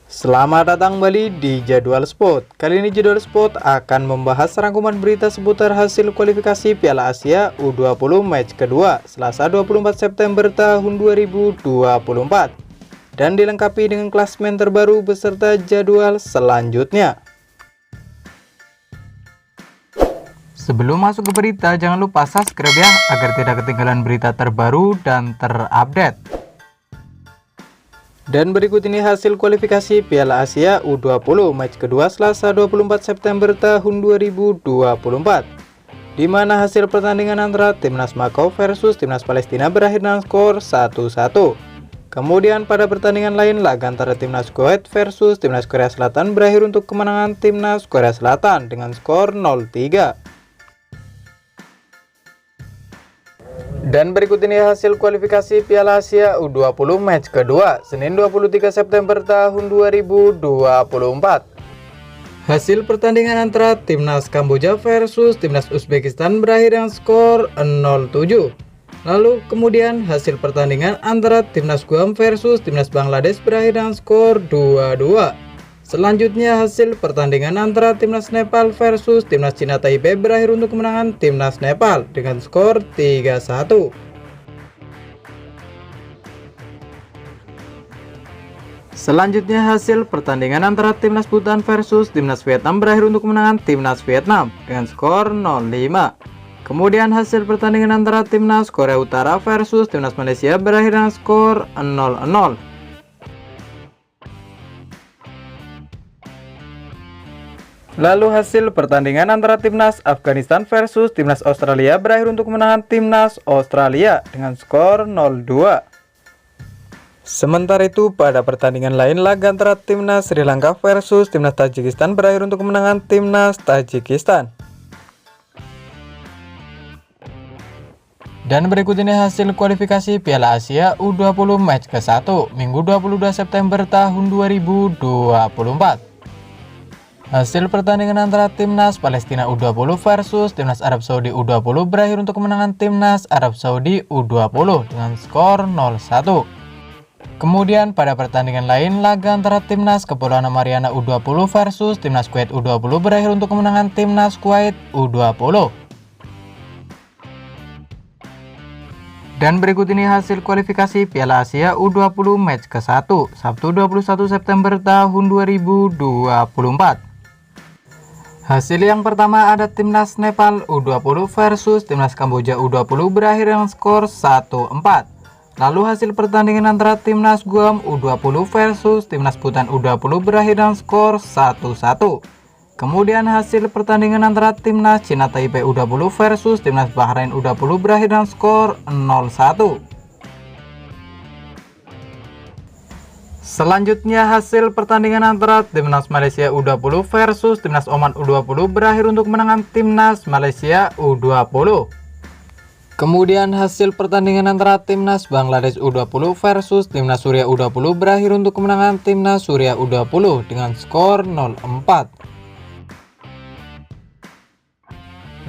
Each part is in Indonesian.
Selamat datang kembali di Jadwal Sport. Kali ini Jadwal Sport akan membahas rangkuman berita seputar hasil kualifikasi Piala Asia U20 match kedua Selasa 24 September tahun 2024 dan dilengkapi dengan klasemen terbaru beserta jadwal selanjutnya. Sebelum masuk ke berita, jangan lupa subscribe ya agar tidak ketinggalan berita terbaru dan terupdate. Dan berikut ini hasil kualifikasi Piala Asia U20 match kedua Selasa 24 September tahun 2024, di mana hasil pertandingan antara Timnas Makau versus Timnas Palestina berakhir dengan skor 1-1. Kemudian pada pertandingan lain, laga antara Timnas Kuwait versus Timnas Korea Selatan berakhir untuk kemenangan Timnas Korea Selatan dengan skor 0-3. Dan berikut ini hasil kualifikasi Piala Asia U20 match kedua Senin 23 September tahun 2024. Hasil pertandingan antara Timnas Kamboja versus Timnas Uzbekistan berakhir dengan skor 0-7. Lalu kemudian hasil pertandingan antara Timnas Guam versus Timnas Bangladesh berakhir dengan skor 2-2. Selanjutnya hasil pertandingan antara Timnas Nepal versus Timnas Cina Taipei berakhir untuk kemenangan Timnas Nepal dengan skor 3-1. Selanjutnya hasil pertandingan antara Timnas Bhutan versus Timnas Vietnam berakhir untuk kemenangan Timnas Vietnam dengan skor 0-5. Kemudian hasil pertandingan antara Timnas Korea Utara versus Timnas Malaysia berakhir dengan skor 0-0. Lalu hasil pertandingan antara Timnas Afghanistan versus Timnas Australia berakhir untuk kemenangan Timnas Australia dengan skor 0-2. Sementara itu pada pertandingan lain, laga antara Timnas Sri Lanka versus Timnas Tajikistan berakhir untuk kemenangan Timnas Tajikistan. Dan berikut ini hasil kualifikasi Piala Asia U20 match ke-1 Minggu 22 September tahun 2024. Hasil pertandingan antara Timnas Palestina U20 versus Timnas Arab Saudi U20 berakhir untuk kemenangan Timnas Arab Saudi U20 dengan skor 0-1. Kemudian pada pertandingan lain, laga antara Timnas Kepulauan Mariana U20 versus Timnas Kuwait U20 berakhir untuk kemenangan Timnas Kuwait U20. Dan berikut ini hasil kualifikasi Piala Asia U20 match ke-1 Sabtu 21 September tahun 2024. Hasil yang pertama ada Timnas Nepal U20 versus Timnas Kamboja U20 berakhir dengan skor 1-4. Lalu hasil pertandingan antara Timnas Guam U20 versus Timnas Bhutan U20 berakhir dengan skor 1-1. Kemudian hasil pertandingan antara Timnas Cina Taipei U20 versus Timnas Bahrain U20 berakhir dengan skor 0-1. Selanjutnya hasil pertandingan antara Timnas Malaysia U20 versus Timnas Oman U20 berakhir untuk kemenangan Timnas Malaysia U20. Kemudian hasil pertandingan antara Timnas Bangladesh U20 versus Timnas Suriah U20 berakhir untuk kemenangan Timnas Suriah U20 dengan skor 0-4.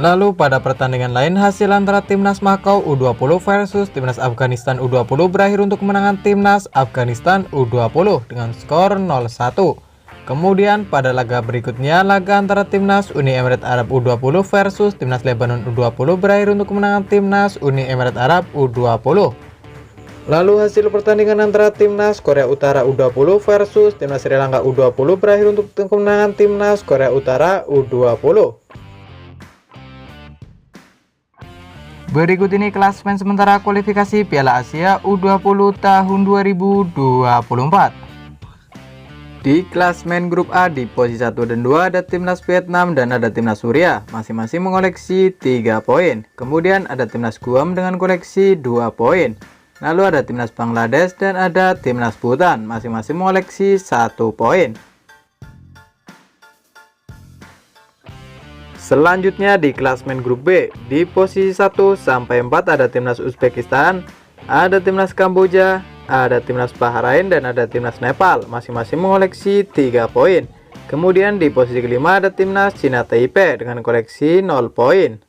Lalu pada pertandingan lain, hasil antara Timnas Makau U20 versus Timnas Afghanistan U20 berakhir untuk kemenangan Timnas Afghanistan U20 dengan skor 0-1. Kemudian pada laga berikutnya, laga antara Timnas Uni Emirat Arab U20 versus Timnas Lebanon U20 berakhir untuk kemenangan Timnas Uni Emirat Arab U20. Lalu hasil pertandingan antara Timnas Korea Utara U20 versus Timnas Sri Lanka U20 berakhir untuk kemenangan Timnas Korea Utara U20. Berikut ini klasemen sementara kualifikasi Piala Asia U20 tahun 2024. Di klasemen grup A di posisi 1 dan 2 ada Timnas Vietnam dan ada Timnas Suriah, masing-masing mengoleksi 3 poin. Kemudian ada Timnas Guam dengan koleksi 2 poin. Lalu ada Timnas Bangladesh dan ada Timnas Bhutan, masing-masing mengoleksi 1 poin. Selanjutnya di klasemen grup B, di posisi 1 sampai 4 ada Timnas Uzbekistan, ada Timnas Kamboja, ada Timnas Bahrain dan ada Timnas Nepal, masing-masing mengoleksi 3 poin. Kemudian di posisi kelima ada Timnas Cina Taipei dengan koleksi 0 poin.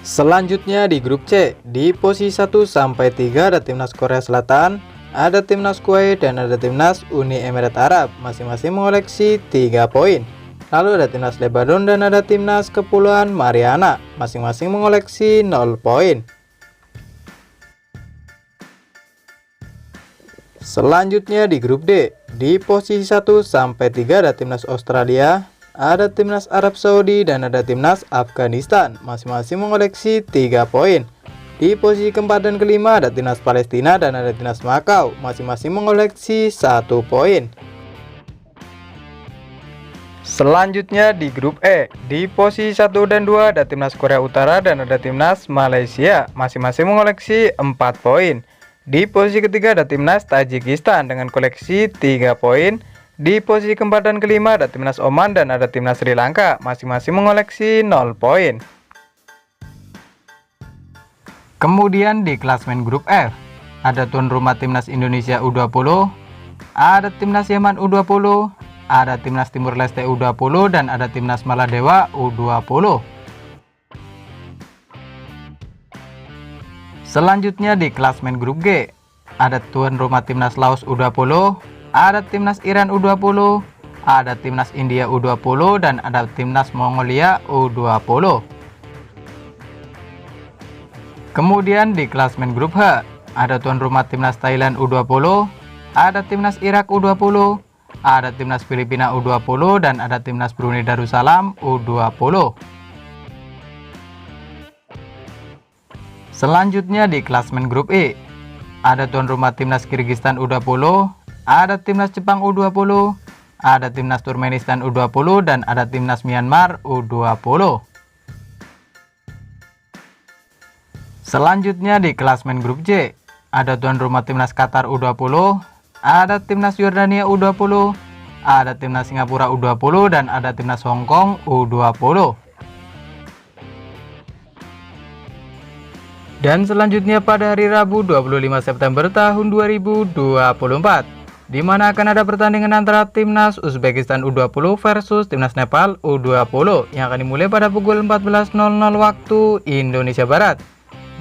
Selanjutnya di grup C, di posisi 1 sampai 3 ada Timnas Korea Selatan, ada timnas Kuwait dan ada timnas Uni Emirat Arab, masing-masing mengoleksi 3 poin. Lalu ada timnas Lebanon dan ada timnas Kepulauan Mariana, masing-masing mengoleksi 0 poin. Selanjutnya di grup D, di posisi 1 sampai 3 ada timnas Australia, ada timnas Arab Saudi dan ada timnas Afghanistan, masing-masing mengoleksi 3 poin. Di posisi keempat dan kelima ada timnas Palestina dan ada timnas Makau, masing-masing mengoleksi 1 poin. Selanjutnya di grup E, di posisi 1 dan 2 ada timnas Korea Utara dan ada timnas Malaysia, masing-masing mengoleksi 4 poin. Di posisi ketiga ada timnas Tajikistan dengan koleksi 3 poin. Di posisi keempat dan kelima ada timnas Oman dan ada timnas Sri Lanka, masing-masing mengoleksi 0 poin. Kemudian di klasmen grup F, ada tuan rumah timnas Indonesia U20, ada timnas Yaman U20, ada timnas Timur Leste U20 dan ada timnas Maladewa U20. Selanjutnya di klasmen grup G, ada tuan rumah timnas Laos U20, ada timnas Iran U20, ada timnas India U20 dan ada timnas Mongolia U20. Kemudian di klasmen grup H, ada tuan rumah timnas Thailand U20, ada timnas Irak U20, ada timnas Filipina U20 dan ada timnas Brunei Darussalam U20. Selanjutnya di klasmen grup E, ada tuan rumah timnas Kirgistan U20, ada timnas Jepang U20, ada timnas Turkmenistan U20 dan ada timnas Myanmar U20. Selanjutnya di klasmen grup J, ada tuan rumah timnas Qatar U20, ada timnas Yordania U20, ada timnas Singapura U20 dan ada timnas Hong Kong U20. Dan selanjutnya pada hari Rabu 25 September tahun 2024, di mana akan ada pertandingan antara timnas Uzbekistan U20 versus timnas Nepal U20 yang akan dimulai pada pukul 14.00 waktu Indonesia Barat.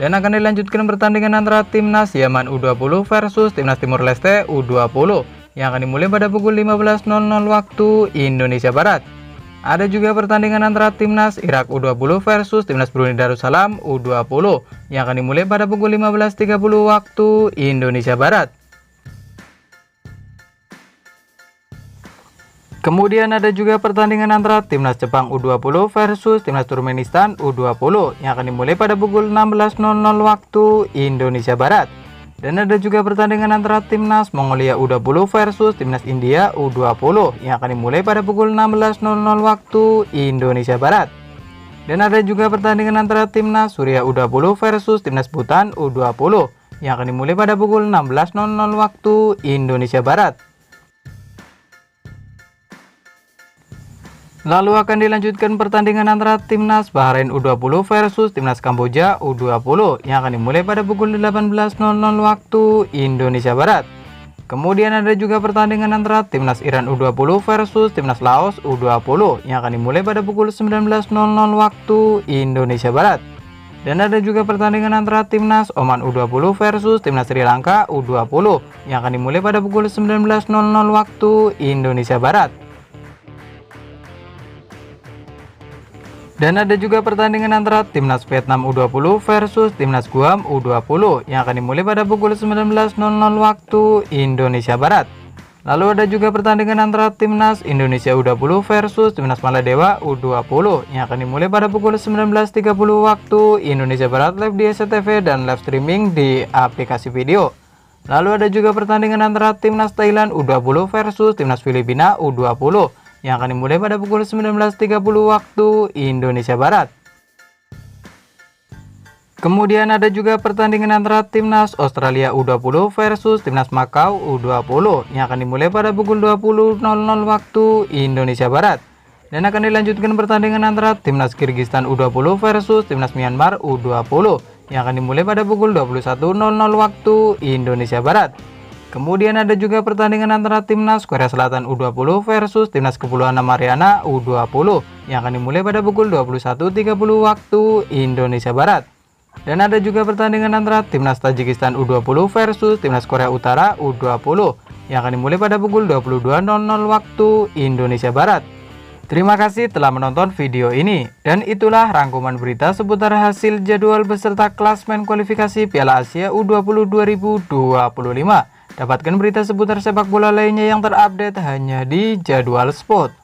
Dan akan dilanjutkan pertandingan antara timnas Yaman U20 versus timnas Timur Leste U20 yang akan dimulai pada pukul 15.00 waktu Indonesia Barat. Ada juga pertandingan antara timnas Irak U20 versus timnas Brunei Darussalam U20 yang akan dimulai pada pukul 15.30 waktu Indonesia Barat. Kemudian ada juga pertandingan antara timnas Jepang U20 versus timnas Turkmenistan U20 yang akan dimulai pada pukul 16.00 waktu Indonesia Barat. Dan ada juga pertandingan antara timnas Mongolia U20 versus timnas India U20 yang akan dimulai pada pukul 16.00 waktu Indonesia Barat. Dan ada juga pertandingan antara timnas Suriah U20 versus timnas Bhutan U20 yang akan dimulai pada pukul 16.00 waktu Indonesia Barat. Lalu akan dilanjutkan pertandingan antara timnas Bahrain U20 versus timnas Kamboja U20 yang akan dimulai pada pukul 18.00 waktu Indonesia Barat. Kemudian ada juga pertandingan antara timnas Iran U20 versus timnas Laos U20 yang akan dimulai pada pukul 19.00 waktu Indonesia Barat. Dan ada juga pertandingan antara timnas Oman U20 versus timnas Sri Lanka U20 yang akan dimulai pada pukul 19.00 waktu Indonesia Barat. Dan ada juga pertandingan antara timnas Vietnam U20 versus timnas Guam U20 yang akan dimulai pada pukul 19.00 waktu Indonesia Barat. Lalu ada juga pertandingan antara timnas Indonesia U20 versus timnas Maladewa U20 yang akan dimulai pada pukul 19.30 waktu Indonesia Barat live di SCTV dan live streaming di aplikasi video. Lalu ada juga pertandingan antara timnas Thailand U20 versus timnas Filipina U20 yang akan dimulai pada pukul 19.30 waktu Indonesia Barat. Kemudian ada juga pertandingan antara timnas Australia U20 versus timnas Makau U20 yang akan dimulai pada pukul 20.00 waktu Indonesia Barat. Dan akan dilanjutkan pertandingan antara timnas Kirgistan U20 versus timnas Myanmar U20 yang akan dimulai pada pukul 21.00 waktu Indonesia Barat. Kemudian ada juga pertandingan antara timnas Korea Selatan U20 versus timnas Kepulauan Mariana U20 yang akan dimulai pada pukul 21.30 waktu Indonesia Barat. Dan ada juga pertandingan antara Timnas Tajikistan U20 versus Timnas Korea Utara U20 yang akan dimulai pada pukul 22.00 waktu Indonesia Barat. Terima kasih telah menonton video ini, dan itulah rangkuman berita seputar hasil jadwal beserta klasmen kualifikasi Piala Asia U20 2025. Dapatkan berita seputar sepak bola lainnya yang terupdate hanya di Jadwal Sport.